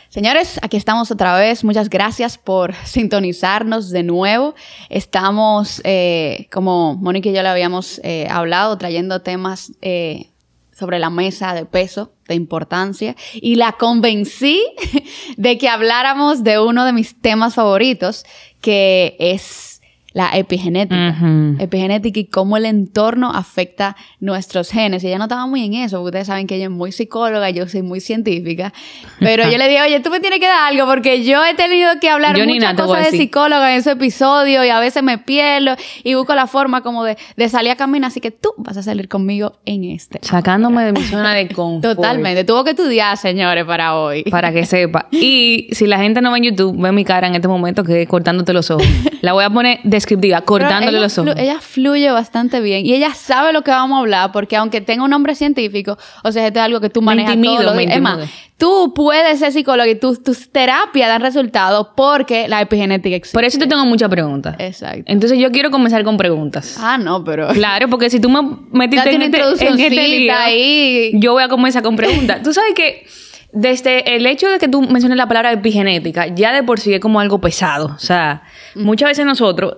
Señores, aquí estamos otra vez. Muchas gracias por sintonizarnos de nuevo. Estamos, como Mónica y yo le habíamos hablado, trayendo temas sobre la mesa de peso, de importancia, y la convencí de que habláramos de uno de mis temas favoritos, que es la epigenética. Epigenética y cómo el entorno afecta nuestros genes. Y ella no estaba muy en eso, porque ustedes saben que ella es muy psicóloga, yo soy muy científica. Pero yo le dije, oye, tú me tienes que dar algo, porque yo he tenido que hablar muchas cosas de psicóloga en ese episodio, y a veces me pierdo, y busco la forma como de salir a caminar. Así que tú vas a salir conmigo en este. Sacándome de mi zona de confort. Totalmente. Tuvo que estudiar, señores, para hoy. Para que sepa. Y si la gente no ve en YouTube, ve mi cara en este momento, que es cortándote los ojos. La voy a poner descriptiva, cortándole los ojos. Ella fluye bastante bien. Y ella sabe lo que vamos a hablar, porque aunque tenga un nombre científico, o sea, esto es algo que tú manejas todos los días. Es más, tú puedes ser psicólogo y tus terapias dan resultados porque la epigenética existe. Por eso te tengo muchas preguntas. Exacto. Entonces yo quiero comenzar con preguntas. Ah, no, pero... Claro, porque si tú me metiste en este lío, ahí, yo voy a comenzar con preguntas. Tú sabes que desde el hecho de que tú menciones la palabra epigenética, ya de por sí es como algo pesado. O sea, muchas veces nosotros,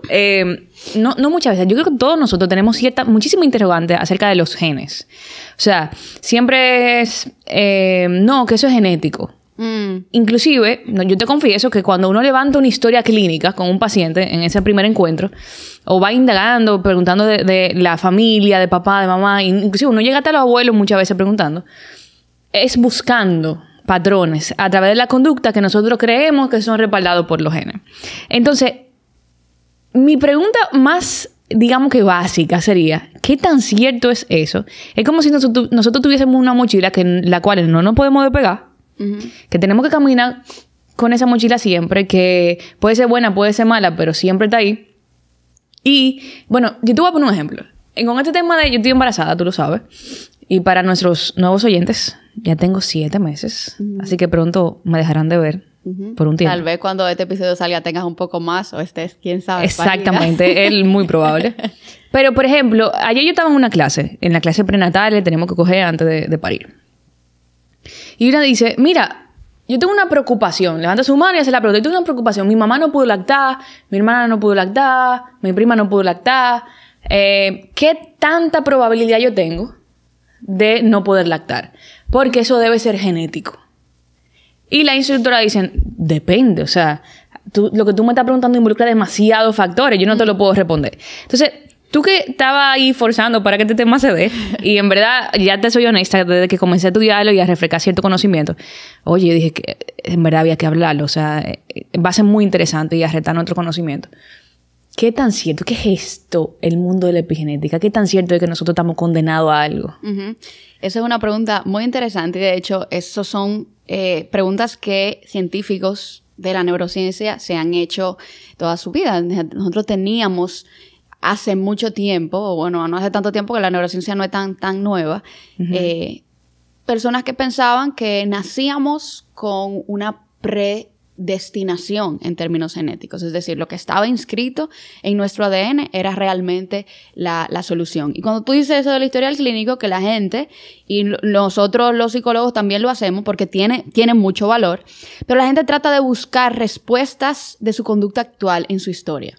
no muchas veces, yo creo que todos nosotros tenemos muchísimas interrogantes acerca de los genes. O sea, siempre es, no, que eso es genético. Inclusive, yo te confieso que cuando uno levanta una historia clínica con un paciente en ese primer encuentro, o va indagando, preguntando de la familia, de papá, de mamá, inclusive uno llega hasta los abuelos muchas veces preguntando, es buscando patrones a través de la conducta que nosotros creemos que son respaldados por los genes. Entonces, mi pregunta más, digamos que básica sería, ¿qué tan cierto es eso? Es como si nosotros tuviésemos una mochila la cual no nos podemos despegar, que tenemos que caminar con esa mochila siempre, que puede ser buena, puede ser mala, pero siempre está ahí. Y, bueno, yo te voy a poner un ejemplo. Con este tema de yo estoy embarazada, tú lo sabes. Y para nuestros nuevos oyentes, ya tengo 7 meses. Así que pronto me dejarán de ver por un tiempo. Tal vez cuando este episodio salga tengas un poco más o estés, quién sabe. Exactamente, es muy probable. Pero, por ejemplo, ayer yo estaba en una clase, en la clase prenatal, que tenemos que coger antes de parir. Y una dice, mira, yo tengo una preocupación. Levanta su mano y hace la pregunta. Yo tengo una preocupación. Mi mamá no pudo lactar, mi hermana no pudo lactar, mi prima no pudo lactar. ¿Qué tanta probabilidad yo tengo de no poder lactar? Porque eso debe ser genético. Y la instructora dice, depende, o sea, lo que tú me estás preguntando involucra demasiados factores, yo no te lo puedo responder. Entonces, tú que estabas ahí forzando para que este tema se dé, y en verdad, ya te soy honesta, desde que comencé a estudiarlo y a refrescar cierto conocimiento, oye, yo dije que en verdad había que hablarlo, o sea, va a ser muy interesante y a retar nuestro conocimiento. ¿Qué tan cierto? ¿Qué es esto, el mundo de la epigenética? ¿Qué tan cierto es que nosotros estamos condenados a algo? Esa es una pregunta muy interesante y de hecho, esas son preguntas que científicos de la neurociencia se han hecho toda su vida. Nosotros teníamos hace mucho tiempo, o bueno, no hace tanto tiempo que la neurociencia no es tan nueva, personas que pensaban que nacíamos con una predestinación en términos genéticos, es decir, lo que estaba inscrito en nuestro ADN era realmente la solución. Y cuando tú dices eso del historial clínico, que la gente, y nosotros los psicólogos también lo hacemos porque tiene mucho valor, pero la gente trata de buscar respuestas de su conducta actual en su historia.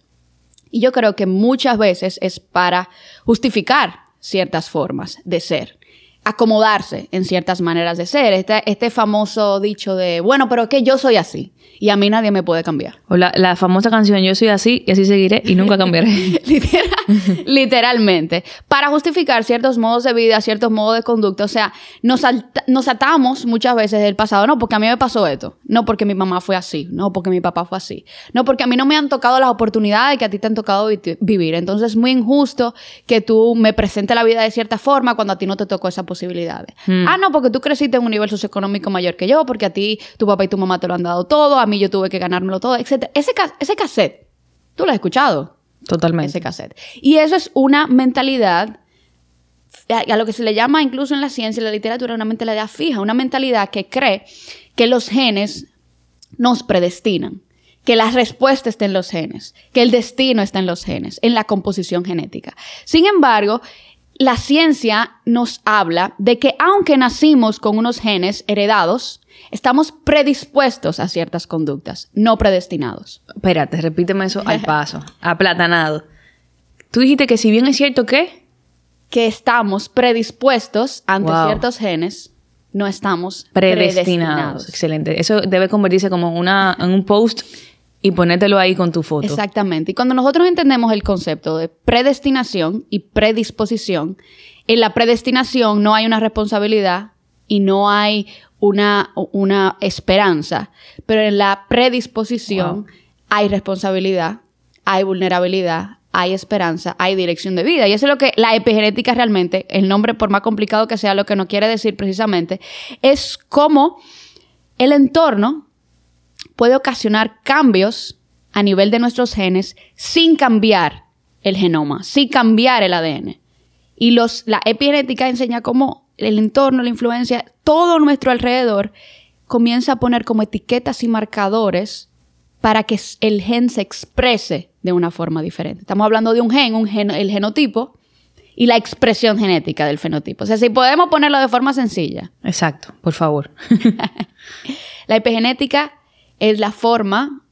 Y yo creo que muchas veces es para justificar ciertas formas de ser, acomodarse en ciertas maneras de ser. Este famoso dicho de, bueno, pero es que yo soy así y a mí nadie me puede cambiar. O la famosa canción, yo soy así y así seguiré y nunca cambiaré. Literalmente. Para justificar ciertos modos de vida, ciertos modos de conducta. O sea, nos atamos muchas veces del pasado. No, porque a mí me pasó esto. No, porque mi mamá fue así. No, porque mi papá fue así. No, porque a mí no me han tocado las oportunidades que a ti te han tocado vivir. Entonces es muy injusto que tú me presentes la vida de cierta forma cuando a ti no te tocó esas posibilidades. Ah, no, porque tú creciste en un nivel socioeconómico mayor que yo, porque a ti tu papá y tu mamá te lo han dado todo, a mí yo tuve que ganármelo todo, etc. Ese cassette, ¿tú lo has escuchado? Totalmente. Ese cassette. Y eso es una mentalidad, a lo que se le llama incluso en la ciencia y la literatura, una mentalidad fija, una mentalidad que cree que los genes nos predestinan, que la respuesta está en los genes, que el destino está en los genes, en la composición genética. Sin embargo, la ciencia nos habla de que aunque nacimos con unos genes heredados, estamos predispuestos a ciertas conductas, no predestinados. Espérate, repíteme eso al paso. Aplatanado. Tú dijiste que si bien es cierto que estamos predispuestos ante ciertos genes, no estamos predestinados. Excelente. Eso debe convertirse como en un post y ponértelo ahí con tu foto. Exactamente. Y cuando nosotros entendemos el concepto de predestinación y predisposición, en la predestinación no hay una responsabilidad y no hay una esperanza, pero en la predisposición hay responsabilidad, hay vulnerabilidad, hay esperanza, hay dirección de vida. Y eso es lo que la epigenética realmente, el nombre por más complicado que sea, lo que nos quiere decir precisamente, es cómo el entorno puede ocasionar cambios a nivel de nuestros genes sin cambiar el genoma, sin cambiar el ADN. Y la epigenética enseña cómo el entorno, la influencia, todo nuestro alrededor comienza a poner como etiquetas y marcadores para que el gen se exprese de una forma diferente. Estamos hablando de un gen, el genotipo y la expresión genética del fenotipo. O sea, si podemos ponerlo de forma sencilla. Exacto, por favor. La epigenética es la forma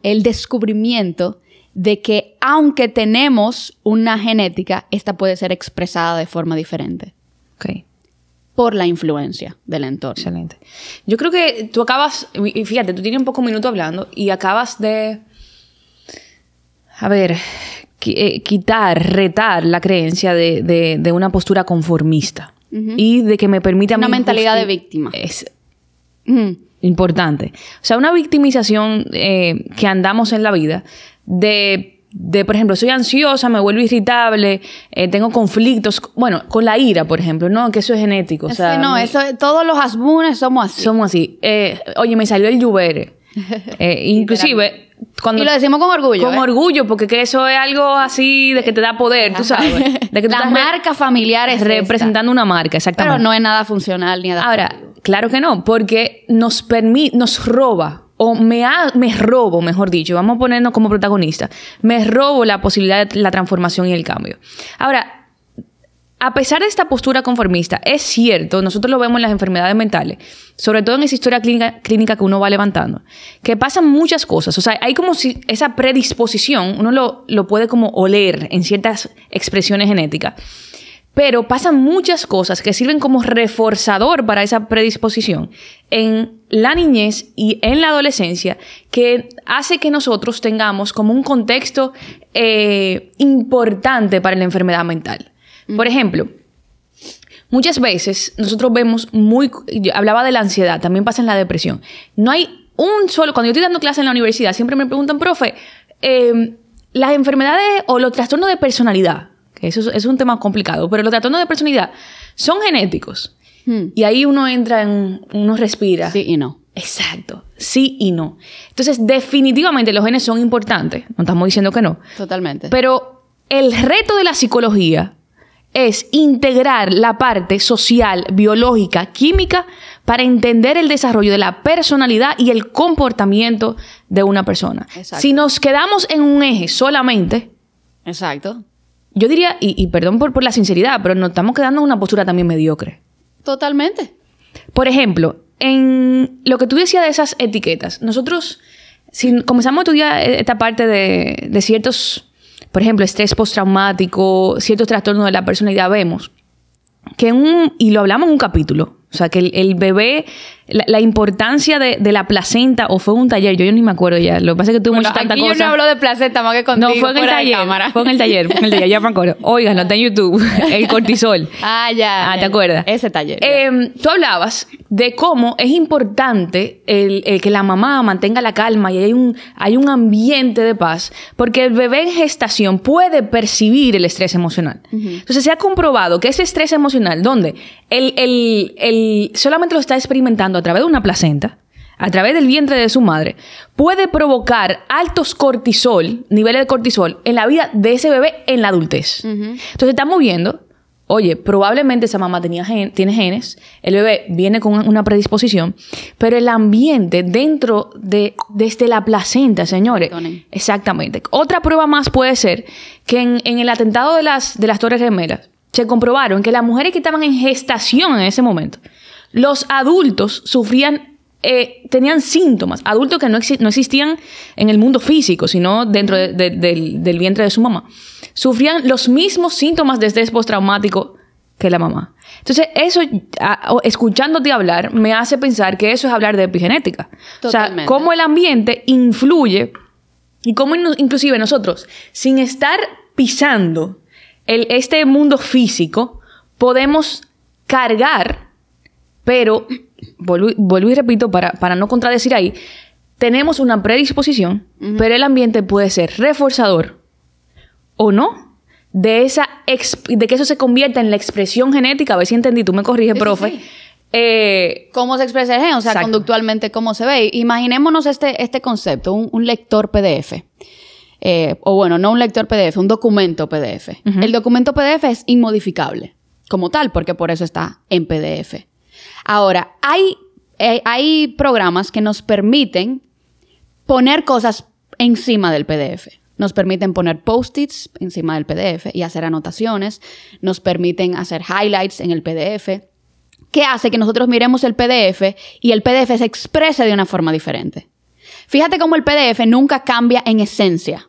el descubrimiento de que aunque tenemos una genética, esta puede ser expresada de forma diferente. Ok. Por la influencia del entorno. Excelente. Yo creo que tú acabas, y fíjate, tú tienes un poco minuto hablando y acabas de, retar la creencia de una postura conformista y de que me permita... Una mentalidad de víctima. Es importante. O sea, una victimización que andamos en la vida por ejemplo, soy ansiosa, me vuelvo irritable, tengo conflictos, bueno, con la ira, por ejemplo, ¿no? Que eso es genético. O sea, no, todos los Asbunes somos así. Somos así. Oye, me salió el lluvere. Inclusive... y lo decimos con orgullo. Con orgullo, porque que eso es algo así de que te da poder, tú sabes. De que la marca familiar es representando una marca, exactamente. Pero no es nada funcional ni adaptable. Ahora, claro que no, porque nos roba, o me robo, mejor dicho, vamos a ponernos como protagonistas, me robo la posibilidad de la transformación y el cambio. Ahora, a pesar de esta postura conformista, es cierto, nosotros lo vemos en las enfermedades mentales, sobre todo en esa historia clínica que uno va levantando, que pasan muchas cosas. O sea, hay como si esa predisposición, uno lo puede como oler en ciertas expresiones genéticas, pero pasan muchas cosas que sirven como reforzador para esa predisposición en la niñez y en la adolescencia, que hace que nosotros tengamos como un contexto importante para la enfermedad mental. Por ejemplo, muchas veces nosotros vemos yo hablaba de la ansiedad, también pasa en la depresión. No hay cuando yo estoy dando clases en la universidad, siempre me preguntan, profe, las enfermedades o los trastornos de personalidad, que eso es un tema complicado, pero los trastornos de personalidad son genéticos. Y ahí uno respira. Sí y no. Exacto, sí y no. Entonces, definitivamente los genes son importantes, no estamos diciendo que no. Totalmente. Pero el reto de la psicología es integrar la parte social, biológica, química para entender el desarrollo de la personalidad y el comportamiento de una persona. Exacto. Si nos quedamos en un eje solamente... Exacto. Yo diría, y perdón por la sinceridad, pero nos estamos quedando en una postura también mediocre. Totalmente. Por ejemplo, en lo que tú decías de esas etiquetas, nosotros, si comenzamos a estudiar esta parte de ciertos... Por ejemplo, estrés postraumático, ciertos trastornos de la personalidad, vemos que y lo hablamos en un capítulo, o sea, que el bebé, la importancia de la placenta, o fue un taller, yo ni me acuerdo ya, lo que pasa es que tuve mucha tanta cosa. Yo no hablo de placenta más que contigo. No, fue en el taller, ya me acuerdo. Oigan, no está en YouTube, el cortisol. Ya. ¿Te acuerdas? Ese taller. Tú hablabas de cómo es importante el que la mamá mantenga la calma y hay un ambiente de paz, porque el bebé en gestación puede percibir el estrés emocional. Entonces se ha comprobado que ese estrés emocional, donde solamente lo está experimentando a través de una placenta, a través del vientre de su madre, puede provocar altos niveles de cortisol en la vida de ese bebé en la adultez. Entonces estamos viendo, oye, probablemente esa mamá tiene genes, el bebé viene con una predisposición, pero el ambiente desde la placenta, señores. Exactamente. Otra prueba más puede ser que en el atentado de las Torres Gemelas, se comprobaron que las mujeres que estaban en gestación en ese momento, los adultos sufrían, tenían síntomas, adultos que no existían en el mundo físico, sino dentro del vientre de su mamá, sufrían los mismos síntomas de estrés postraumático que la mamá. Entonces, eso, escuchándote hablar, me hace pensar que eso es hablar de epigenética. Totalmente. O sea, cómo el ambiente influye y cómo inclusive nosotros, sin estar pisando este mundo físico, podemos cargar, pero, vuelvo y repito para no contradecir ahí, tenemos una predisposición, pero el ambiente puede ser reforzador o no, de que eso se convierta en la expresión genética. A ver si entendí, tú me corriges, profe. Sí. ¿Cómo se expresa el gen? O sea, exacto, conductualmente, ¿cómo se ve? Imaginémonos este concepto, un lector PDF. O bueno, no un lector PDF, un documento PDF. El documento PDF es inmodificable como tal, porque por eso está en PDF. Ahora, hay programas que nos permiten poner cosas encima del PDF. Nos permiten poner post-its encima del PDF y hacer anotaciones. Nos permiten hacer highlights en el PDF. ¿Qué hace que nosotros miremos el PDF y el PDF se exprese de una forma diferente? Fíjate cómo el PDF nunca cambia en esencia,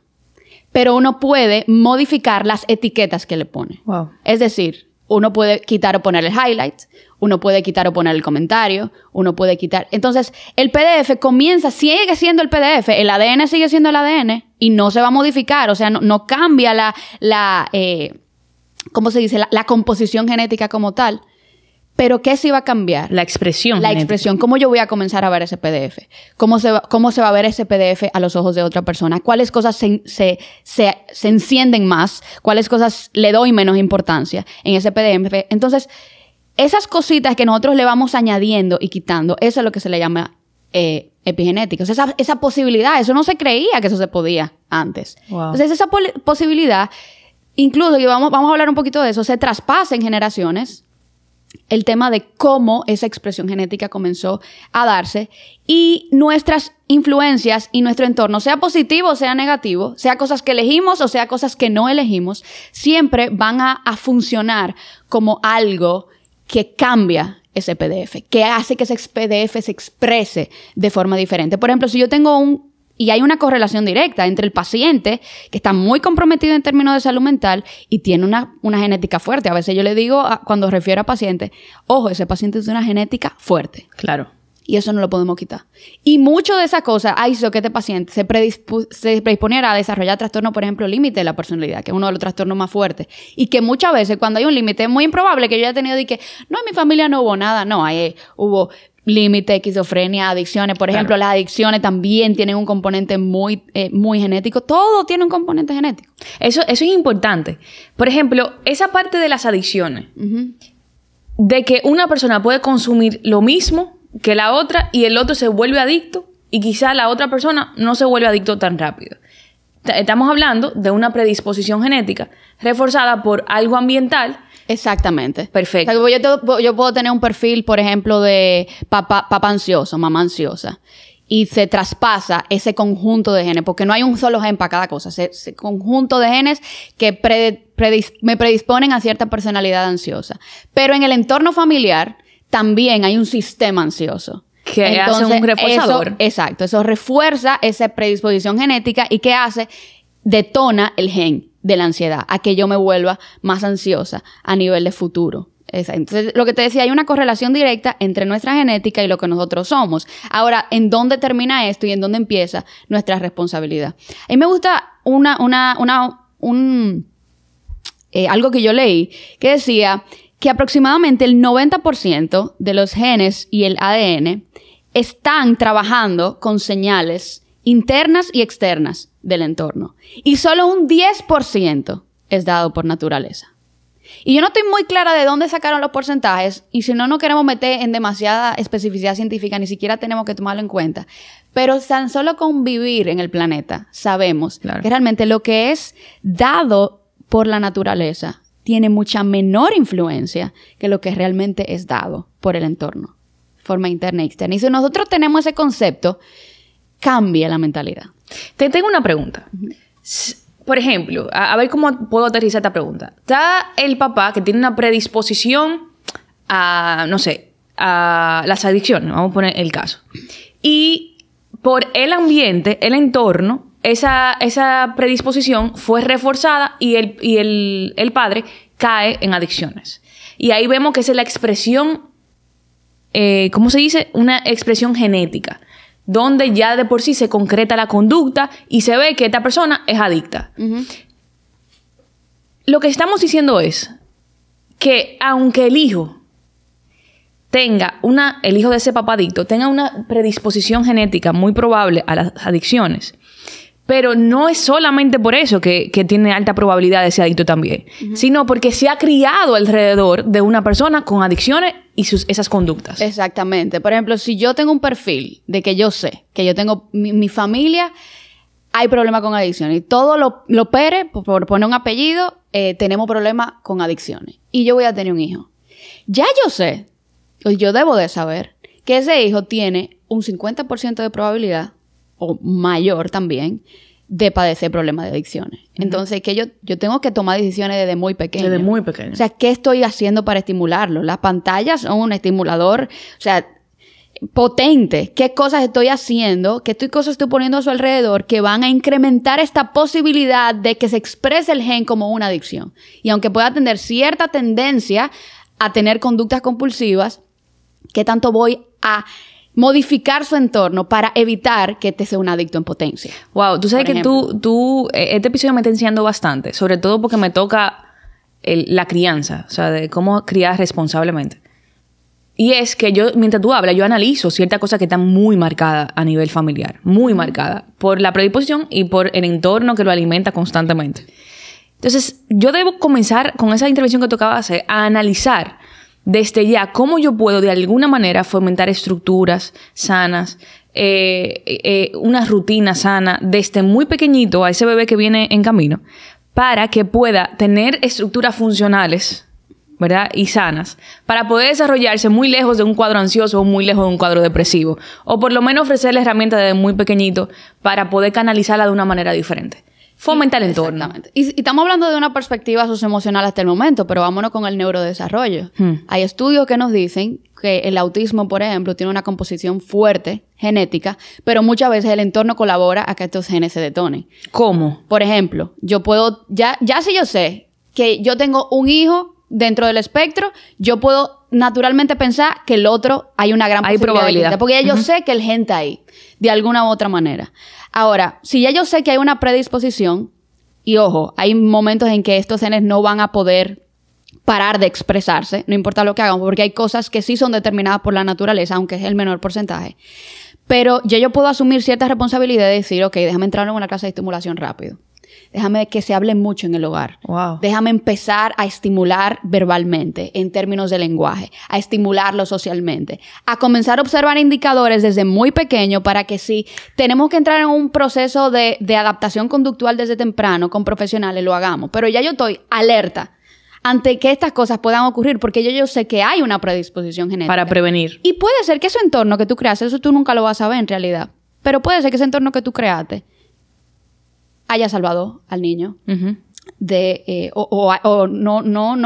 pero uno puede modificar las etiquetas que le pone. Wow. Es decir, uno puede quitar o poner el highlight, uno puede quitar o poner el comentario, uno puede quitar... Entonces, el PDF sigue siendo el PDF, el ADN sigue siendo el ADN y no se va a modificar, o sea, no cambia ¿cómo se dice? La composición genética como tal. Pero ¿qué sí va a cambiar? La expresión. La expresión. ¿Cómo yo voy a comenzar a ver ese PDF? ¿Cómo se va a ver ese PDF a los ojos de otra persona? ¿Cuáles cosas se encienden más? ¿Cuáles cosas le doy menos importancia en ese PDF? Entonces, esas cositas que nosotros le vamos añadiendo y quitando, eso es lo que se le llama epigenética. O sea, esa posibilidad, eso no se creía que eso se podía antes. Wow. Entonces, esa posibilidad, incluso, y vamos a hablar un poquito de eso, se traspasa en generaciones. El tema de cómo esa expresión genética comenzó a darse y nuestras influencias y nuestro entorno, sea positivo o sea negativo, sea cosas que elegimos o sea cosas que no elegimos, siempre van a funcionar como algo que cambia ese PDF, que hace que ese PDF se exprese de forma diferente. Por ejemplo, si yo tengo y hay una correlación directa entre el paciente que está muy comprometido en términos de salud mental y tiene una genética fuerte. A veces yo le digo, cuando refiero a pacientes, ojo, ese paciente tiene una genética fuerte. Claro. Y eso no lo podemos quitar. Y mucho de esa cosa hizo que este paciente se predisponiera a desarrollar trastorno, por ejemplo, límite de la personalidad, que es uno de los trastornos más fuertes. Y que muchas veces cuando hay un límite es muy improbable que yo haya tenido que no, en mi familia no hubo nada. No, hubo límite, esquizofrenia, adicciones. Por ejemplo, las adicciones también tienen un componente muy genético. Todo tiene un componente genético. Eso es importante. Por ejemplo, esa parte de las adicciones, de que una persona puede consumir lo mismo que la otra y el otro se vuelve adicto y quizá la otra persona no se vuelve adicto tan rápido. Estamos hablando de una predisposición genética reforzada por algo ambiental. Exactamente. Perfecto. O sea, yo puedo tener un perfil, por ejemplo, de papá ansioso, mamá ansiosa, y se traspasa ese conjunto de genes, porque no hay un solo gen para cada cosa, ese conjunto de genes que me predisponen a cierta personalidad ansiosa. Pero en el entorno familiar también hay un sistema ansioso. Que hace un reforzador. Exacto. Eso refuerza esa predisposición genética y ¿qué hace? Detona el gen de la ansiedad, a que yo me vuelva más ansiosa a nivel de futuro. Entonces, lo que te decía, hay una correlación directa entre nuestra genética y lo que nosotros somos. Ahora, ¿en dónde termina esto y en dónde empieza nuestra responsabilidad? A mí me gusta algo que yo leí que decía que aproximadamente el 90% de los genes y el ADN están trabajando con señales internas y externas del entorno. Y solo un 10% es dado por naturaleza. Y yo no estoy muy clara de dónde sacaron los porcentajes, y si no queremos meter en demasiada especificidad científica, ni siquiera tenemos que tomarlo en cuenta. Pero tan solo con vivir en el planeta, sabemos que realmente lo que es dado por la naturaleza tiene mucha menor influencia que lo que realmente es dado por el entorno, forma interna y externa. Y si nosotros tenemos ese concepto, cambia la mentalidad. Te tengo una pregunta. por ejemplo, a ver cómo puedo aterrizar esta pregunta. Está el papá que tiene una predisposición a, no sé, a las adicciones, vamos a poner el caso. Y por el ambiente, el entorno, esa predisposición fue reforzada y el padre cae en adicciones. Y ahí vemos que esa es la expresión, ¿cómo se dice? Una expresión genética, donde ya de por sí se concreta la conducta y se ve que esta persona es adicta. Uh-huh. Lo que estamos diciendo es que aunque el hijo de ese papá adicto tenga una predisposición genética muy probable a las adicciones, pero no es solamente por eso que tiene alta probabilidad de ser adicto también, sino porque se ha criado alrededor de una persona con adicciones y esas conductas. Exactamente. Por ejemplo, si yo tengo un perfil de que yo sé que yo tengo mi familia, hay problemas con adicciones. Y todo lo Pérez, por poner un apellido, tenemos problemas con adicciones. Y yo voy a tener un hijo. Ya yo sé, yo debo de saber, que ese hijo tiene un 50% de probabilidad, o mayor también, de padecer problemas de adicciones. Uh-huh. Entonces, que yo tengo que tomar decisiones desde muy pequeño. Desde muy pequeño. O sea, ¿qué estoy haciendo para estimularlo? Las pantallas son un estimulador, o sea, potente. ¿Qué cosas estoy haciendo? ¿Qué cosas estoy poniendo a su alrededor que van a incrementar esta posibilidad de que se exprese el gen como una adicción? Y aunque pueda tener cierta tendencia a tener conductas compulsivas, ¿qué tanto voy a modificar su entorno para evitar que te sea un adicto en potencia? Wow, tú sabes que tú este episodio me está enseñando bastante, sobre todo porque me toca la crianza, o sea, de cómo criar responsablemente. Y es que yo, mientras tú hablas, yo analizo ciertas cosas que están muy marcadas a nivel familiar, muy marcadas por la predisposición y por el entorno que lo alimenta constantemente. Entonces, yo debo comenzar con esa intervención que tú acabas de hacer a analizar desde ya cómo yo puedo de alguna manera fomentar estructuras sanas, una rutina sana desde muy pequeñito a ese bebé que viene en camino, para que pueda tener estructuras funcionales, ¿verdad? Y sanas, para poder desarrollarse muy lejos de un cuadro ansioso o muy lejos de un cuadro depresivo, o por lo menos ofrecerle herramientas desde muy pequeñito para poder canalizarla de una manera diferente. Fomenta el entorno. Exactamente. Y estamos hablando de una perspectiva socioemocional hasta el momento, pero vámonos con el neurodesarrollo. Hay estudios que nos dicen que el autismo, por ejemplo, tiene una composición fuerte, genética, pero muchas veces el entorno colabora a que estos genes se detonen. ¿Cómo? Por ejemplo, yo puedo, ya si yo sé que yo tengo un hijo dentro del espectro, yo puedo naturalmente pensar que el otro hay una gran probabilidad. Porque ya yo sé que el gen está ahí, de alguna u otra manera. Ahora, si ya yo sé que hay una predisposición, y ojo, hay momentos en que estos genes no van a poder parar de expresarse, no importa lo que hagan, porque hay cosas que sí son determinadas por la naturaleza, aunque es el menor porcentaje. Pero ya yo puedo asumir cierta responsabilidad de decir, ok, déjame entrar en una clase de estimulación rápido. Déjame que se hable mucho en el hogar. Wow. Déjame empezar a estimular verbalmente, en términos de lenguaje, a estimularlo socialmente, a comenzar a observar indicadores desde muy pequeño para que si tenemos que entrar en un proceso de adaptación conductual desde temprano con profesionales, lo hagamos. Pero ya yo estoy alerta ante que estas cosas puedan ocurrir porque yo sé que hay una predisposición genética. Para prevenir. Y puede ser que ese entorno que tú creaste, eso tú nunca lo vas a ver en realidad, pero puede ser que ese entorno que tú creaste haya salvado al niño no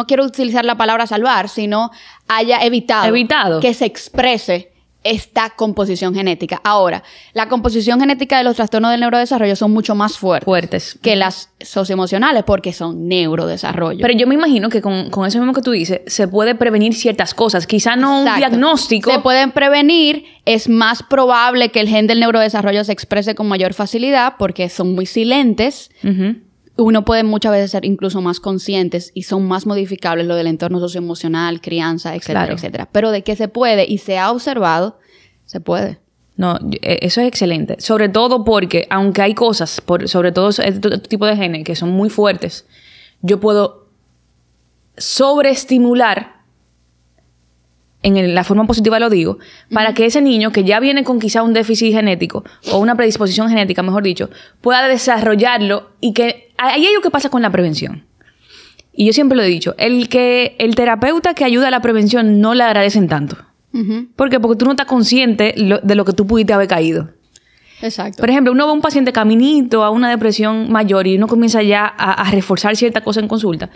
quiero utilizar la palabra salvar, sino haya evitado que se exprese esta composición genética. Ahora, la composición genética de los trastornos del neurodesarrollo son mucho más fuertes que las socioemocionales porque son neurodesarrollo. Pero yo me imagino que con eso mismo que tú dices, se puede prevenir ciertas cosas. Quizá no un diagnóstico. Se pueden prevenir. Es más probable que el gen del neurodesarrollo se exprese con mayor facilidad porque son muy silentes. Uno puede muchas veces ser incluso más conscientes y son más modificables lo del entorno socioemocional, crianza, etcétera, etcétera. Pero de que se puede y se ha observado, se puede. No, eso es excelente. Sobre todo porque, aunque hay cosas, sobre todo este tipo de genes que son muy fuertes, yo puedo sobreestimular, en la forma positiva lo digo, para que ese niño que ya viene con quizá un déficit genético o una predisposición genética, mejor dicho, pueda desarrollarlo y que ahí hay algo que pasa con la prevención. Y yo siempre lo he dicho, el terapeuta que ayuda a la prevención no le agradecen tanto. ¿Por qué? Porque tú no estás consciente de lo que tú pudiste haber caído. Exacto. Por ejemplo, uno ve a un paciente caminito a una depresión mayor y uno comienza ya a reforzar cierta cosa en consulta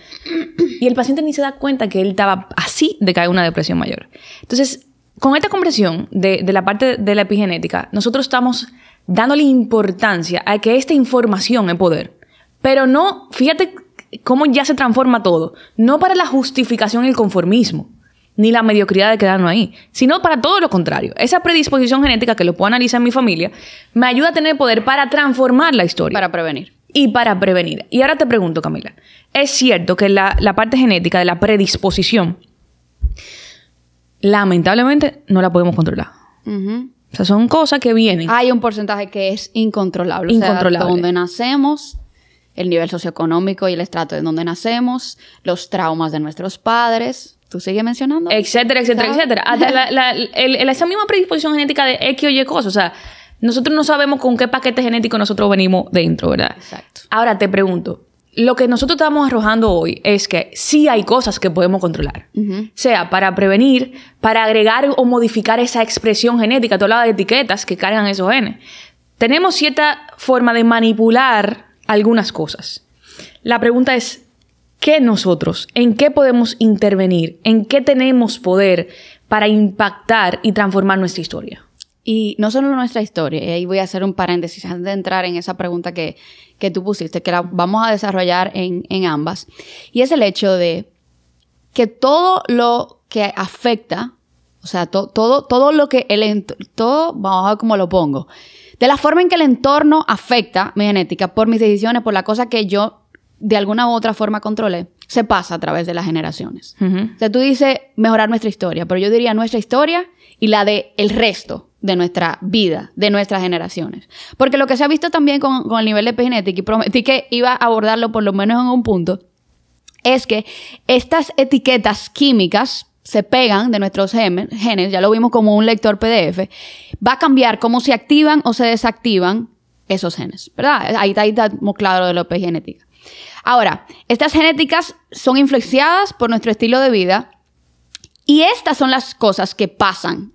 y el paciente ni se da cuenta que él estaba así de caer en una depresión mayor. Entonces, con esta comprensión de la parte de la epigenética, nosotros estamos dándole importancia a que esta información es poder. Pero no, fíjate cómo ya se transforma todo. No para la justificación y el conformismo, ni la mediocridad de quedarnos ahí, sino para todo lo contrario. Esa predisposición genética, que lo puedo analizar en mi familia, me ayuda a tener poder para transformar la historia. Para prevenir. Y para prevenir. Y ahora te pregunto, Camila, ¿es cierto que la parte genética de la predisposición, lamentablemente, no la podemos controlar? O sea, son cosas que vienen. Hay un porcentaje que es incontrolable. Incontrolable. O sea, donde nacemos, el nivel socioeconómico y el estrato de donde nacemos, los traumas de nuestros padres. ¿Tú sigues mencionando? Etcétera, etcétera, etcétera. Hasta esa misma predisposición genética de X o Y cosas. O sea, nosotros no sabemos con qué paquete genético nosotros venimos dentro, ¿verdad? Exacto. Ahora te pregunto, lo que nosotros estamos arrojando hoy es que sí hay cosas que podemos controlar. Sea para prevenir, para agregar o modificar esa expresión genética. Tú hablabas de etiquetas que cargan esos genes. Tenemos cierta forma de manipular algunas cosas. La pregunta es, ¿qué nosotros? ¿En qué podemos intervenir? ¿En qué tenemos poder para impactar y transformar nuestra historia? Y no solo nuestra historia, y ahí voy a hacer un paréntesis antes de entrar en esa pregunta que tú pusiste, que la vamos a desarrollar en ambas. Y es el hecho de que todo lo que afecta, o sea, todo lo que todo, vamos a ver cómo lo pongo, de la forma en que el entorno afecta mi genética por mis decisiones, por la cosa que yo de alguna u otra forma controlé, se pasa a través de las generaciones. O sea, tú dices mejorar nuestra historia, pero yo diría nuestra historia y la de el resto de nuestra vida, de nuestras generaciones. Porque lo que se ha visto también con el nivel de epigenética, y prometí que iba a abordarlo por lo menos en un punto, es que estas etiquetas químicas se pegan de nuestros genes, ya lo vimos como un lector PDF, va a cambiar cómo se activan o se desactivan esos genes, ¿verdad? Ahí está muy claro de la epigenética. Ahora, estas genéticas son influenciadas por nuestro estilo de vida y estas son las cosas que pasan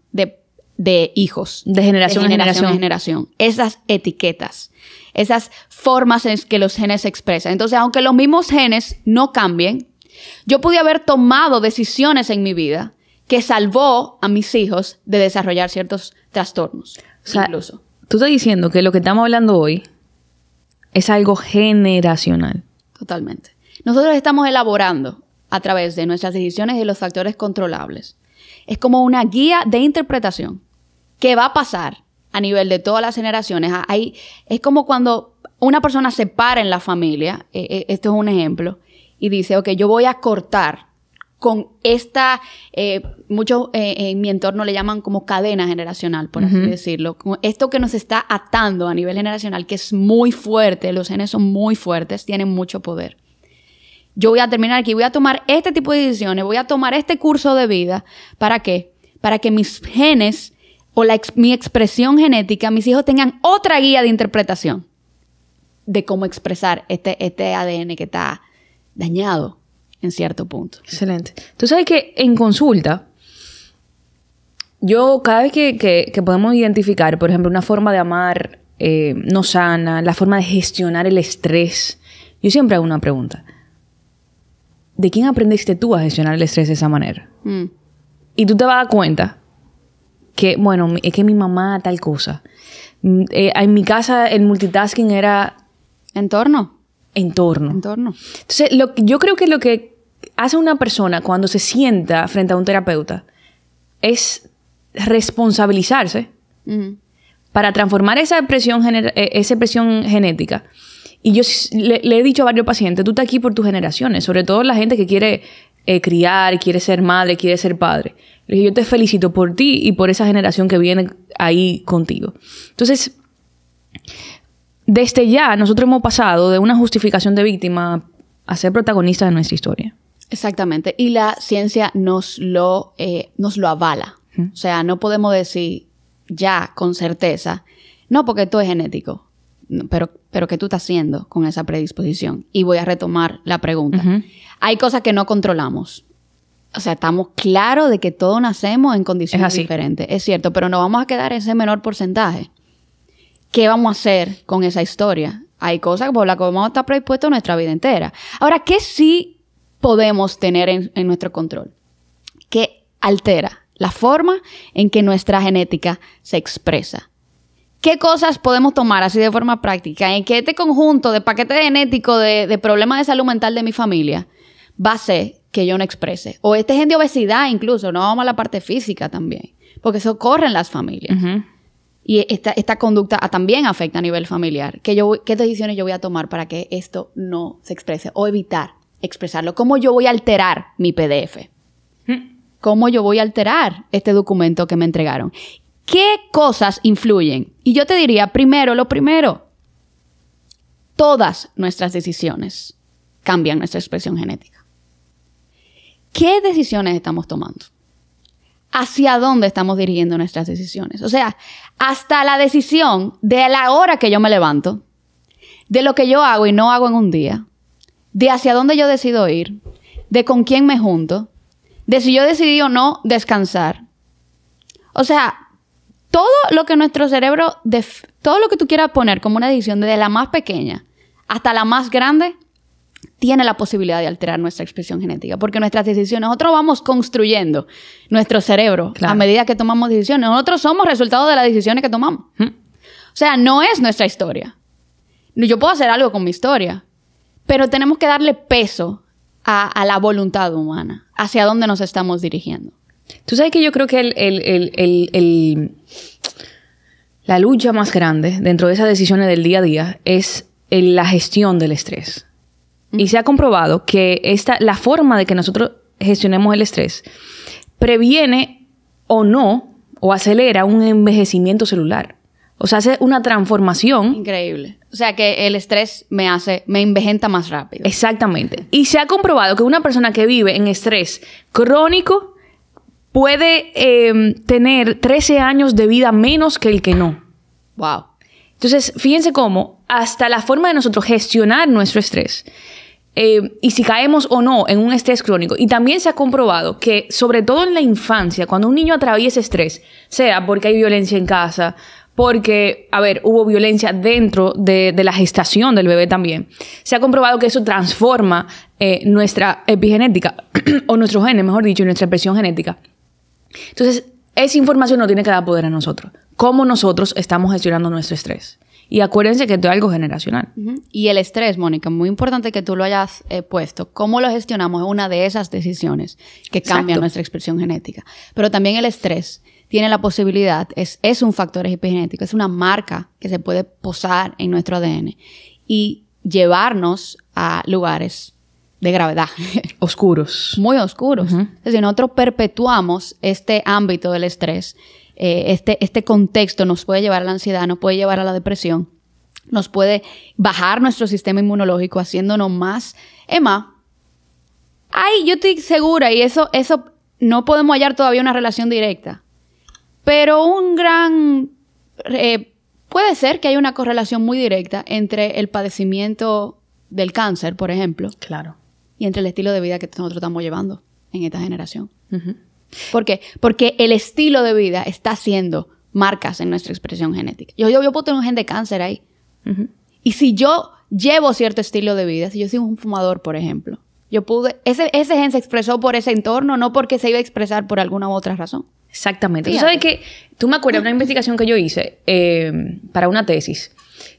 de hijos. De generación en generación. Esas etiquetas, esas formas en que los genes se expresan. Entonces, aunque los mismos genes no cambien, yo pude haber tomado decisiones en mi vida que salvó a mis hijos de desarrollar ciertos trastornos. O sea, incluso. Tú estás diciendo que lo que estamos hablando hoy es algo generacional. Totalmente. Nosotros estamos elaborando a través de nuestras decisiones y los factores controlables. Es como una guía de interpretación que va a pasar a nivel de todas las generaciones. Es como cuando una persona se para en la familia, esto es un ejemplo, y dice, ok, yo voy a cortar con esta, muchos en mi entorno le llaman como cadena generacional, por así decirlo. Esto que nos está atando a nivel generacional, que es muy fuerte, los genes son muy fuertes, tienen mucho poder. Yo voy a terminar aquí, voy a tomar este tipo de decisiones, voy a tomar este curso de vida. ¿Para qué? Para que mis genes o mi expresión genética, mis hijos tengan otra guía de interpretación de cómo expresar este ADN que está dañado en cierto punto. Excelente. Tú sabes que en consulta, yo cada vez que podemos identificar, por ejemplo, una forma de amar no sana, la forma de gestionar el estrés, yo siempre hago una pregunta. ¿De quién aprendiste tú a gestionar el estrés de esa manera? Y tú te vas a dar cuenta que, bueno, es que mi mamá tal cosa. En mi casa el multitasking era... Entorno. Entonces, yo creo que lo que hace una persona cuando se sienta frente a un terapeuta es responsabilizarse para transformar esa presión genética. Y yo le he dicho a varios pacientes, tú estás aquí por tus generaciones, sobre todo la gente que quiere criar, quiere ser madre, quiere ser padre. Le dije, yo te felicito por ti y por esa generación que viene ahí contigo. Entonces, desde ya nosotros hemos pasado de una justificación de víctima a ser protagonistas de nuestra historia. Exactamente. Y la ciencia nos lo avala. O sea, no podemos decir ya con certeza, no, porque esto es genético. Pero ¿qué tú estás haciendo con esa predisposición? Y voy a retomar la pregunta. Hay cosas que no controlamos. O sea, estamos claros de que todos nacemos en condiciones diferentes. Es cierto, pero nos vamos a quedar en ese menor porcentaje ¿qué vamos a hacer con esa historia? Hay cosas por las que vamos a estar predispuestos nuestra vida entera. Ahora, ¿qué sí podemos tener en nuestro control? ¿Qué altera la forma en que nuestra genética se expresa? ¿Qué cosas podemos tomar así de forma práctica en que este conjunto de paquete genético de problemas de salud mental de mi familia va a hacer que yo no exprese? O este gen de obesidad incluso, no vamos a la parte física también, porque eso ocurre en las familias. Uh-huh. Y esta conducta también afecta a nivel familiar. ¿Qué decisiones yo voy a tomar para que esto no se exprese? O evitar expresarlo. ¿Cómo yo voy a alterar mi PDF? ¿Cómo yo voy a alterar este documento que me entregaron? ¿Qué cosas influyen? Y yo te diría, lo primero, todas nuestras decisiones cambian nuestra expresión genética. ¿Qué decisiones estamos tomando? ¿Hacia dónde estamos dirigiendo nuestras decisiones? O sea, hasta la decisión de la hora que yo me levanto, de lo que yo hago y no hago en un día, de hacia dónde yo decido ir, de con quién me junto, de si yo decidí o no descansar. O sea, todo lo que nuestro cerebro, todo lo que tú quieras poner como una decisión, desde la más pequeña hasta la más grande, tiene la posibilidad de alterar nuestra expresión genética. Porque nuestras decisiones, nosotros vamos construyendo nuestro cerebro a medida que tomamos decisiones. Nosotros somos resultado de las decisiones que tomamos. O sea, no es nuestra historia. Yo puedo hacer algo con mi historia, pero tenemos que darle peso a la voluntad humana, hacia dónde nos estamos dirigiendo. Tú sabes que yo creo que la lucha más grande dentro de esas decisiones del día a día es la gestión del estrés. Y se ha comprobado que la forma de que nosotros gestionemos el estrés previene o no, o acelera un envejecimiento celular. O sea, hace una transformación. Increíble. O sea, que el estrés me envejenta más rápido. Exactamente. Y se ha comprobado que una persona que vive en estrés crónico puede tener 13 años de vida menos que el que no. Wow. Entonces, fíjense cómo hasta la forma de nosotros gestionar nuestro estrés y si caemos o no en un estrés crónico. Y también se ha comprobado que, sobre todo en la infancia, cuando un niño atraviesa estrés, sea porque hay violencia en casa, porque, hubo violencia dentro de la gestación del bebé también, se ha comprobado que eso transforma nuestra epigenética, o nuestros genes, mejor dicho, nuestra expresión genética. Entonces, esa información nos tiene que dar poder a nosotros. Cómo nosotros estamos gestionando nuestro estrés. Y acuérdense que esto es algo generacional. Uh-huh. Y el estrés, Mónica, muy importante que tú lo hayas puesto. Cómo lo gestionamos es una de esas decisiones que cambian nuestra expresión genética. Pero también el estrés tiene la posibilidad, es un factor epigenético, es una marca que se puede posar en nuestro ADN y llevarnos a lugares de gravedad. Oscuros. Muy oscuros. Uh-huh. Es decir, nosotros perpetuamos este ámbito del estrés. Este contexto nos puede llevar a la ansiedad, nos puede llevar a la depresión, nos puede bajar nuestro sistema inmunológico, haciéndonos más. Emma, yo estoy segura, y eso no podemos hallar todavía una relación directa, pero puede ser que haya una correlación muy directa entre el padecimiento del cáncer, por ejemplo. Claro. Y entre el estilo de vida que nosotros estamos llevando en esta generación. Uh-huh. ¿Por qué? Porque el estilo de vida está haciendo marcas en nuestra expresión genética. Yo puedo tener un gen de cáncer ahí. Uh-huh. Y si yo llevo cierto estilo de vida, si yo soy un fumador, por ejemplo, ese gen se expresó por ese entorno, no porque se iba a expresar por alguna u otra razón. Exactamente. Tú sabes que, tú me acuerdas de una investigación que yo hice para una tesis,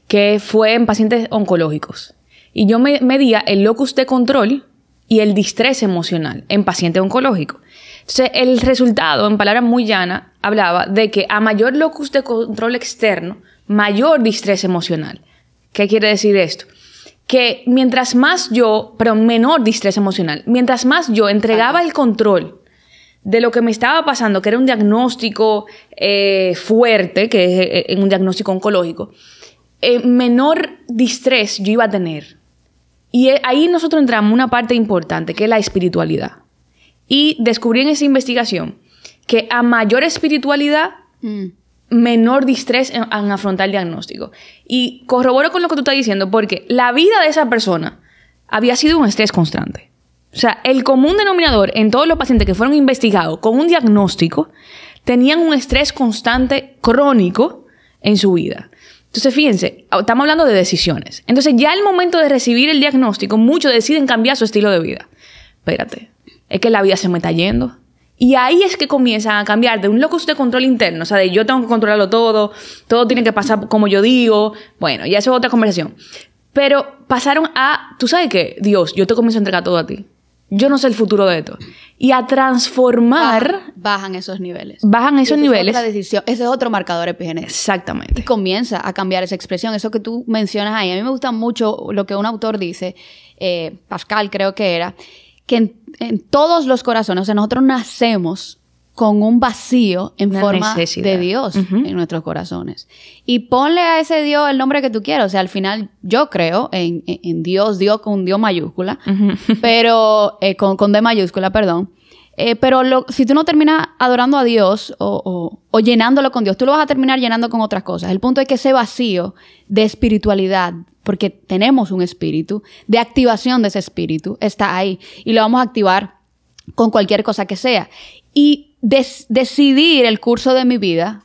que fue en pacientes oncológicos. Y yo medía el locus de control y el distrés emocional en pacientes oncológicos. Entonces, el resultado, en palabras muy llanas, hablaba de que a mayor locus de control externo, mayor distrés emocional. ¿Qué quiere decir esto? Que menor distrés emocional. Mientras más yo entregaba el control de lo que me estaba pasando, que era un diagnóstico fuerte, que es un diagnóstico oncológico, menor distrés yo iba a tener. Y ahí nosotros entramos en una parte importante, que es la espiritualidad. Y descubrí en esa investigación que a mayor espiritualidad, menor distrés en afrontar el diagnóstico. Y corroboro con lo que tú estás diciendo, porque la vida de esa persona había sido un estrés constante. O sea, el común denominador en todos los pacientes que fueron investigados con un diagnóstico tenían un estrés constante crónico en su vida. Entonces, fíjense, estamos hablando de decisiones. Entonces, ya al momento de recibir el diagnóstico, muchos deciden cambiar su estilo de vida. Espérate, es que la vida se me está yendo. Y ahí es que comienzan a cambiar de un locus de control interno, o sea, de yo tengo que controlarlo todo tiene que pasar como yo digo. Bueno, ya eso es otra conversación. Pero pasaron a, ¿tú sabes qué? Dios, yo te comienzo a entregar todo a ti. Yo no sé el futuro de esto. Y a transformar... Bajan esos niveles. Bajan esos niveles. Es otra decisión. Ese es otro marcador epigenético. Exactamente. Y comienza a cambiar esa expresión. Eso que tú mencionas ahí. A mí me gusta mucho lo que un autor dice, Pascal creo que era, que en todos los corazones, o sea, nosotros nacemos con un vacío en forma de Dios en nuestros corazones. Y ponle a ese Dios el nombre que tú quieras. O sea, al final yo creo en Dios con Dios mayúscula, pero con D mayúscula, perdón. Pero si tú no terminas adorando a Dios o llenándolo con Dios, tú lo vas a terminar llenando con otras cosas. El punto es que ese vacío de espiritualidad, porque tenemos un espíritu, de activación de ese espíritu, está ahí. Y lo vamos a activar con cualquier cosa que sea. Y decidir el curso de mi vida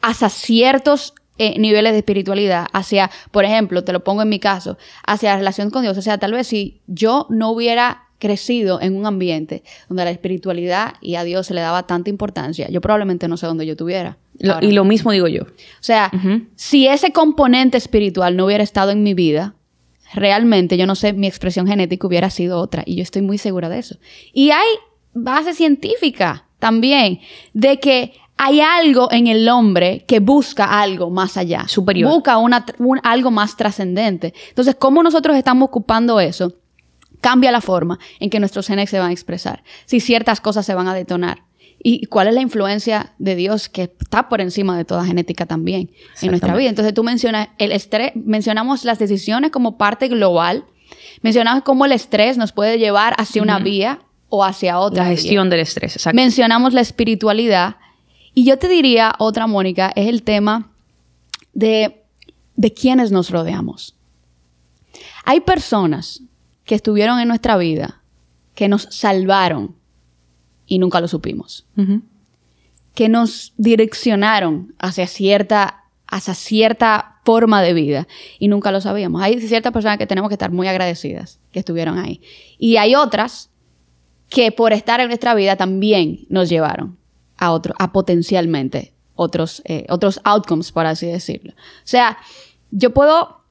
hacia ciertos niveles de espiritualidad, hacia, por ejemplo, te lo pongo en mi caso, hacia la relación con Dios. O sea, tal vez si yo no hubiera crecido en un ambiente donde la espiritualidad y a Dios se le daba tanta importancia, yo probablemente no sé dónde yo estuviera. Y lo mismo digo yo. O sea, si ese componente espiritual no hubiera estado en mi vida, realmente, yo no sé, mi expresión genética hubiera sido otra. Y yo estoy muy segura de eso. Y hay base científica también de que hay algo en el hombre que busca algo más allá. Superior. Busca algo más trascendente. Entonces, ¿cómo nosotros estamos ocupando eso? Cambia la forma en que nuestros genes se van a expresar. Si ciertas cosas se van a detonar. ¿Y cuál es la influencia de Dios que está por encima de toda genética también en nuestra vida? Entonces, tú mencionas el estrés, mencionamos las decisiones como parte global, mencionamos cómo el estrés nos puede llevar hacia una vía o hacia otra. La gestión del estrés, exacto. Mencionamos la espiritualidad. Y yo te diría, otra, Mónica, es el tema de quiénes nos rodeamos. Hay personas que estuvieron en nuestra vida que nos salvaron y nunca lo supimos. Que nos direccionaron hacia cierta forma de vida y nunca lo sabíamos. Hay ciertas personas que tenemos que estar muy agradecidas que estuvieron ahí. Y hay otras que por estar en nuestra vida también nos llevaron a potencialmente otros outcomes, por así decirlo. O sea, yo puedo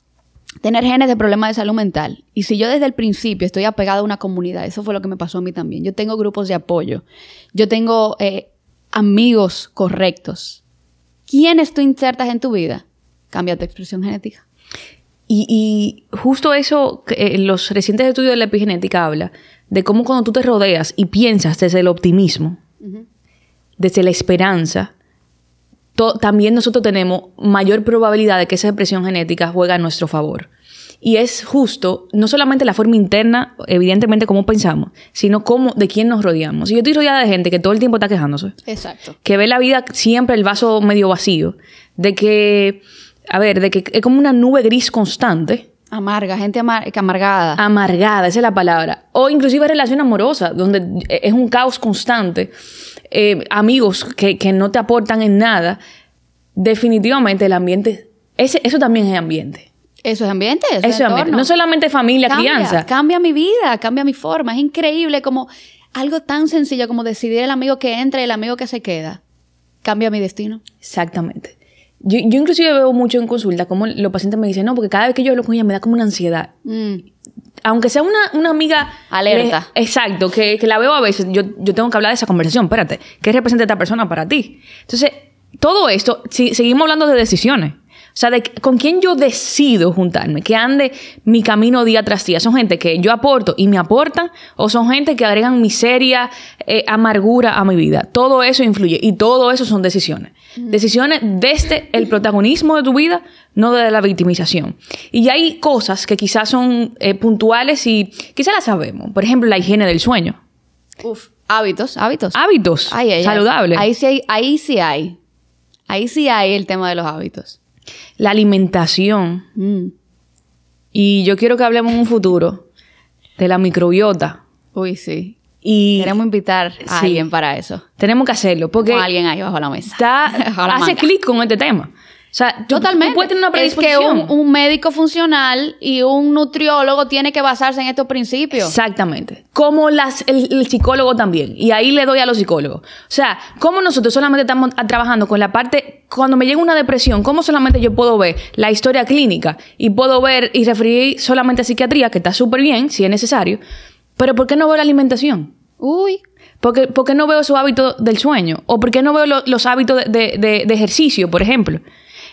tener genes de problemas de salud mental y si yo desde el principio estoy apegada a una comunidad, eso fue lo que me pasó a mí también. Yo tengo grupos de apoyo, yo tengo amigos correctos. ¿Quiénes tú insertas en tu vida? Cambia tu expresión genética. Y justo eso, los recientes estudios de la epigenética habla de cómo cuando tú te rodeas y piensas desde el optimismo, desde la esperanza, también nosotros tenemos mayor probabilidad de que esa expresión genética juega a nuestro favor. Y es justo, no solamente la forma interna, evidentemente cómo pensamos, sino de quién nos rodeamos. Y yo estoy rodeada de gente que todo el tiempo está quejándose. Exacto. Que ve la vida siempre el vaso medio vacío. De que es como una nube gris constante. Amarga, gente amargada. Amargada, esa es la palabra. O inclusive relación amorosa, donde es un caos constante. Amigos que no te aportan en nada. Definitivamente el ambiente, eso también es ambiente. Eso es ambiente. Eso es ambiente. No solamente familia, crianza. Cambia mi vida, cambia mi forma. Es increíble como algo tan sencillo como decidir el amigo que entra y el amigo que se queda. Cambia mi destino. Exactamente. Yo inclusive veo mucho en consulta como los pacientes me dicen, no, porque cada vez que yo hablo con ella me da como una ansiedad. Aunque sea una amiga... Alerta. Exacto, que la veo a veces. Yo tengo que hablar de esa conversación. Espérate, ¿qué representa esta persona para ti? Entonces, todo esto, si seguimos hablando de decisiones. O sea, con quién yo decido juntarme, que ande mi camino día tras día. ¿Son gente que yo aporto y me aportan? ¿O son gente que agregan miseria, amargura a mi vida? Todo eso influye y todo eso son decisiones. Decisiones desde el protagonismo de tu vida, no desde la victimización. Y hay cosas que quizás son puntuales y quizás las sabemos. Por ejemplo, la higiene del sueño. Hábitos. Hábitos saludables. Ahí sí hay el tema de los hábitos. La alimentación. Y yo quiero que hablemos en un futuro de la microbiota. Uy, sí. Y queremos invitar a alguien para eso. Tenemos que hacerlo porque alguien ahí bajo la mesa. Hace clic con este tema. sea, Totalmente. tú puedes tener una Es predisposición. que un médico funcional y un nutriólogo tiene que basarse en estos principios. Exactamente. Como el psicólogo también. Y ahí le doy a los psicólogos. O sea, como nosotros solamente estamos trabajando con la parte... Cuando me llega una depresión, ¿cómo solamente yo puedo ver la historia clínica? Y puedo ver y referir solamente a psiquiatría, que está súper bien, si es necesario. Pero ¿por qué no veo la alimentación? Uy. ¿Por qué no veo su hábito del sueño? ¿O por qué no veo los hábitos de ejercicio, por ejemplo?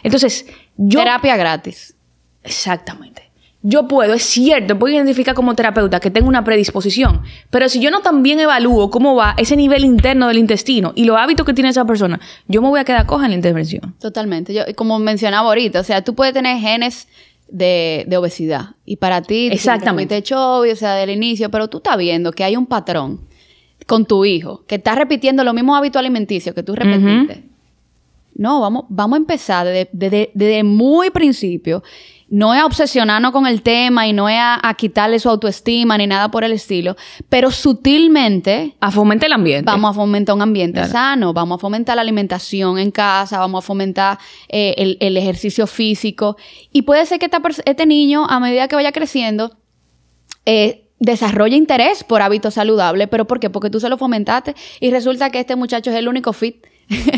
Entonces, Terapia gratis. Exactamente. Yo es cierto, puedo identificar como terapeuta que tengo una predisposición, pero si yo no también evalúo cómo va ese nivel interno del intestino y los hábitos que tiene esa persona, yo me voy a quedar coja en la intervención. Totalmente. Yo, como mencionaba ahorita, o sea, tú puedes tener genes de obesidad y para ti Exactamente. te hecho obvio, o sea, del inicio, pero tú estás viendo que hay un patrón con tu hijo que está repitiendo los mismos hábitos alimenticios que tú repetiste. No, vamos a empezar desde muy principio. No es a obsesionarnos con el tema y no es a quitarle su autoestima ni nada por el estilo, pero sutilmente A fomentar el ambiente. vamos a fomentar un ambiente sano, vamos a fomentar la alimentación en casa, vamos a fomentar el ejercicio físico. Y puede ser que este niño, a medida que vaya creciendo, desarrolle interés por hábitos saludables. ¿Pero por qué? Porque tú se lo fomentaste y resulta que este muchacho es el único fit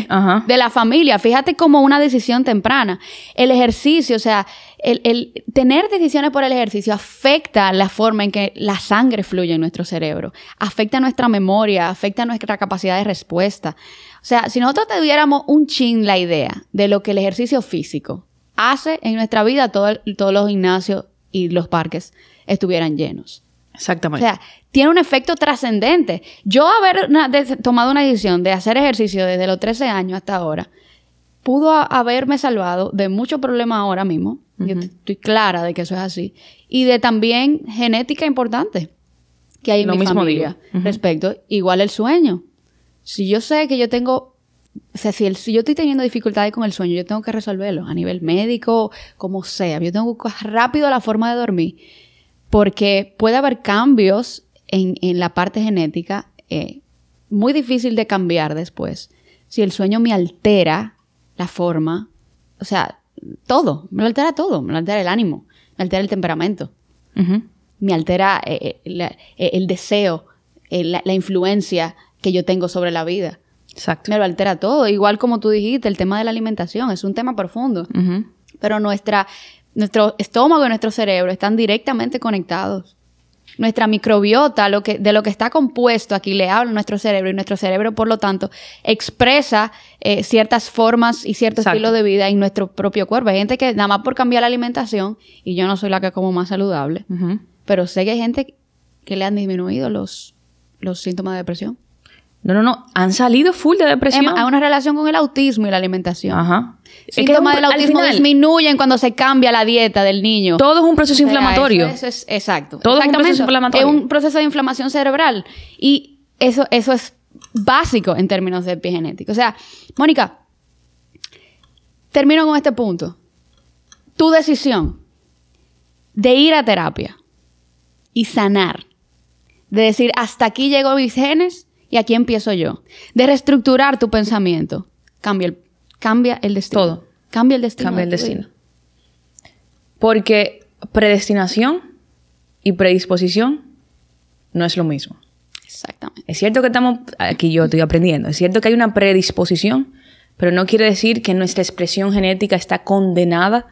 Ajá. de la familia. Fíjate como una decisión temprana. El ejercicio, o sea, el tener decisiones por el ejercicio afecta la forma en que la sangre fluye en nuestro cerebro, afecta nuestra memoria, afecta nuestra capacidad de respuesta. O sea, si nosotros tuviéramos un chin la idea de lo que el ejercicio físico hace en nuestra vida, todos los gimnasios y los parques estuvieran llenos. O Exactamente. sea, tiene un efecto trascendente. Yo haber tomado una decisión de hacer ejercicio desde los 13 años hasta ahora, pudo haberme salvado de muchos problemas ahora mismo. Yo estoy clara de que eso es así. Y de también genética importante que hay en mi familia respecto. Igual el sueño. Si yo sé que yo tengo... O sea, si yo estoy teniendo dificultades con el sueño, yo tengo que resolverlo a nivel médico, como sea. Yo tengo que buscar rápido la forma de dormir. Porque puede haber cambios en la parte genética muy difícil de cambiar después. Si el sueño me altera la forma, o sea, todo, me lo altera todo. Me lo altera el ánimo, me altera el temperamento, me altera el deseo, la influencia que yo tengo sobre la vida. Exacto. Me lo altera todo. Igual como tú dijiste, el tema de la alimentación es un tema profundo. Pero nuestro estómago y nuestro cerebro están directamente conectados. Nuestra microbiota, de lo que está compuesto, aquí le habla nuestro cerebro, y nuestro cerebro, por lo tanto, expresa ciertas formas y ciertos estilos de vida en nuestro propio cuerpo. Hay gente que nada más por cambiar la alimentación, y yo no soy la que como más saludable, pero sé que hay gente que le han disminuido los síntomas de depresión. No. Han salido full de depresión. Hay una relación con el autismo y la alimentación. Ajá. Síntomas del autismo disminuyen cuando se cambia la dieta del niño. Todo es un proceso inflamatorio. Eso es exacto. Todo es un proceso inflamatorio. Es un proceso de inflamación cerebral. Y eso es básico en términos de epigenética. O sea, Mónica, termino con este punto. Tu decisión de ir a terapia y sanar, de decir, hasta aquí llegó mis genes y aquí empiezo yo, de reestructurar tu pensamiento, cambia el destino. Todo. Cambia el destino. Cambia el destino. Porque predestinación y predisposición no es lo mismo. Exactamente. Es cierto que aquí yo estoy aprendiendo, es cierto que hay una predisposición, pero no quiere decir que nuestra expresión genética está condenada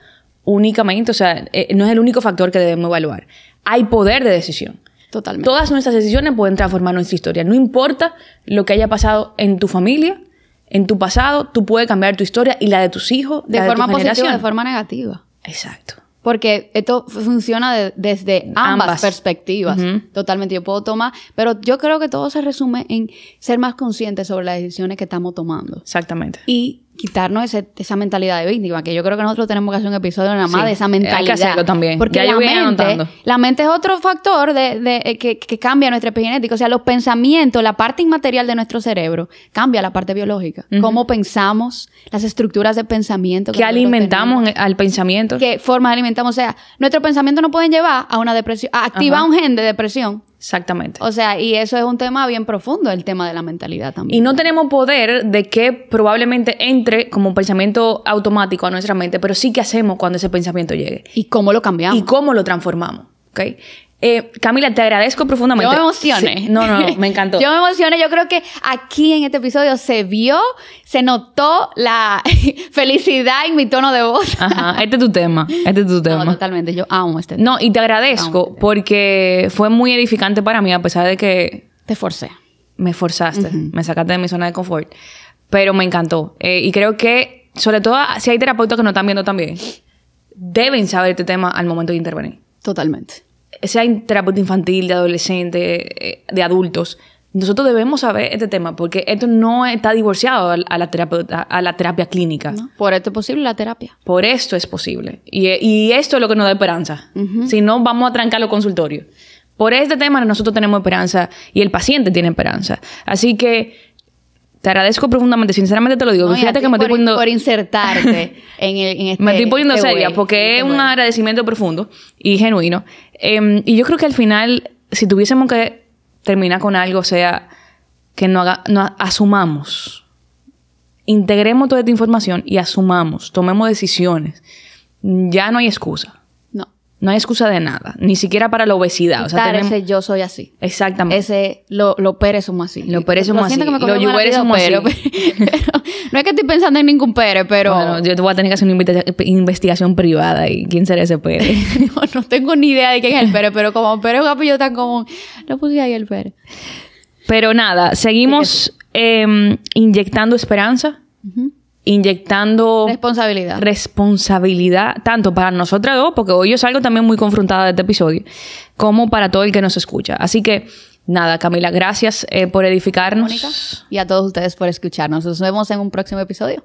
únicamente, o sea, no es el único factor que debemos evaluar. Hay poder de decisión. Totalmente. Todas nuestras decisiones pueden transformar nuestra historia. No importa lo que haya pasado en tu familia, en tu pasado, tú puedes cambiar tu historia y la de tus hijos, de forma positiva o de forma negativa. Exacto. Porque esto funciona desde ambas perspectivas. Totalmente. Yo puedo tomar... Pero yo creo que todo se resume en ser más conscientes sobre las decisiones que estamos tomando. Exactamente. Y quitarnos esa mentalidad de víctima, que yo creo que nosotros tenemos que hacer un episodio nada más de esa mentalidad. Hay que hacerlo también. Porque ya la mente es otro factor que cambia nuestra epigenética. O sea, los pensamientos, la parte inmaterial de nuestro cerebro, cambia la parte biológica. Cómo pensamos, las estructuras de pensamiento. ¿Qué alimentamos al pensamiento? ¿Qué formas alimentamos? O sea, nuestros pensamientos nos pueden llevar a una depresión, a activar un gen de depresión. Exactamente. O sea, y eso es un tema bien profundo, el tema de la mentalidad también. Y no tenemos poder de que probablemente entre como pensamiento automático a nuestra mente, pero sí que hacemos cuando ese pensamiento llegue. ¿Y cómo lo cambiamos? Y cómo lo transformamos, ¿ok? Camila, te agradezco profundamente. Yo me emocioné. Sí. No, me encantó. Yo me emocioné. Yo creo que aquí en este episodio se notó la felicidad en mi tono de voz. Ajá, este es tu tema. No, totalmente. Yo amo este tema. No, y te agradezco porque fue muy edificante para mí, a pesar de que... Te forcé. Me forzaste, me sacaste de mi zona de confort. Pero me encantó. Y creo que, sobre todo, si hay terapeutas que nos están viendo también, deben saber este tema al momento de intervenir. Totalmente. Sea terapeuta infantil, de adolescente, de adultos, nosotros debemos saber este tema porque esto no está divorciado a la terapia clínica. ¿No? Por esto es posible la terapia. Por esto es posible. Y esto es lo que nos da esperanza. Si no, vamos a trancar los consultorios. Por este tema nosotros tenemos esperanza y el paciente tiene esperanza. Así que te agradezco profundamente, sinceramente te lo digo. No, fíjate que me estoy poniendo... Por insertarte en este... Me estoy poniendo seria porque es un agradecimiento profundo y genuino. Y yo creo que al final, si tuviésemos que terminar con algo, o sea, que no asumamos, integremos toda esta información y asumamos, tomemos decisiones. Ya no hay excusa. No hay excusa de nada, ni siquiera para la obesidad. O sea, ese yo soy así. Exactamente. Ese, los Pérez somos así. Los Pérez somos así. Los Yuberes somos así. Pero, no es que estoy pensando en ningún Pérez, pero... Bueno, yo te voy a tener que hacer una investigación privada. ¿Y quién será ese Pérez? No tengo ni idea de quién es el Pérez, pero como Pérez es un apellido tan común, lo puse ahí el Pérez. Pero nada, seguimos inyectando esperanza. Inyectando responsabilidad tanto para nosotras dos, porque hoy yo salgo también muy confrontada de este episodio, como para todo el que nos escucha. Así que nada, Camila, gracias por edificarnos. Mónica, y a todos ustedes por escucharnos. Nos vemos en un próximo episodio.